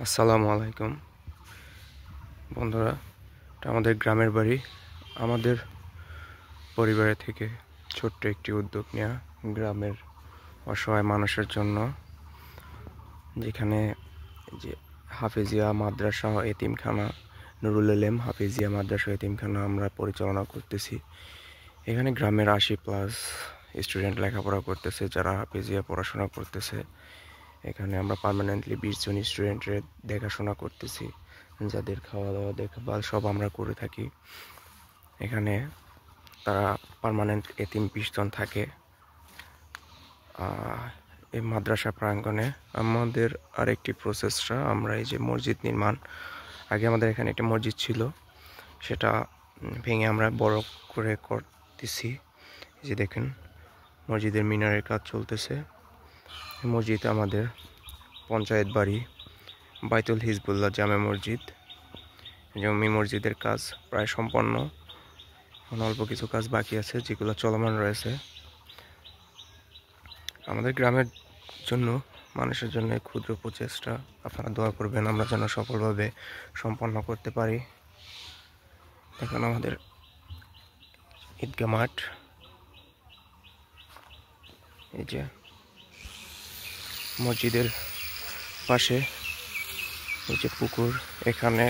আসসালামু আলাইকুম বন্ধুরা, এটা আমাদের গ্রামের বাড়ি। আমাদের পরিবারের থেকে ছোট্ট একটি উদ্যোগ নেওয়া গ্রামের অসহায় মানুষের জন্য, যেখানে যে হাফেজিয়া মাদ্রাসা ও এতিমখানা, নুরুল আলেম হাফেজিয়া মাদ্রাসা ও এতিমখানা আমরা পরিচালনা করতেছি। এখানে গ্রামের 80+ স্টুডেন্ট লেখাপড়া করতেছে, যারা হাফেজিয়া পড়াশোনা করতেছে। এখানে আমরা পার্মানেন্টলি 20 জন স্টুডেন্টের দেখাশোনা করতেছি, যাদের খাওয়া দাওয়া দেখভাল সব আমরা করে থাকি। এখানে তারা পার্মানেন্ট এতিম 20 জন থাকে। এই মাদ্রাসা প্রাঙ্গণে আমাদের আরেকটি প্রসেসটা, আমরা এই যে মসজিদ নির্মাণ, আগে আমাদের এখানে একটা মসজিদ ছিল, সেটা ভেঙে আমরা বড় করে করতেছি। এই যে দেখেন, মসজিদের মিনারের কাজ চলতেছে। মসজিদ আমাদের পঞ্চায়েত বাড়ি বাইতুল হিজবুল্লাহ জামে মসজিদ, জমি মসজিদের কাজ প্রায় সম্পন্ন। অল্প কিছু কাজ বাকি আছে, যেগুলো চলমান রয়েছে। আমাদের গ্রামের জন্য, মানুষের জন্য ক্ষুদ্র প্রচেষ্টা, আপনারা দোয়া করবেন আমরা যেন সফলভাবে সম্পন্ন করতে পারি। এখন আমাদের ঈদগাহ মাঠ, এই যে মসজিদের পাশে এই যে পুকুর, এখানে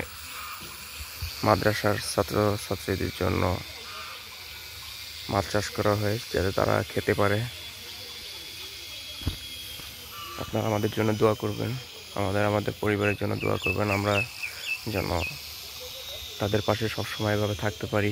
মাদ্রাসার ছাত্রছাত্রীদের জন্য মাছ চাষ করা হয়, যাতে তারা খেতে পারে। আপনারা আমাদের জন্য দোয়া করবেন, আমাদের পরিবারের জন্য দোয়া করবেন, আমরা যেন তাদের পাশে সবসময় এভাবে থাকতে পারি।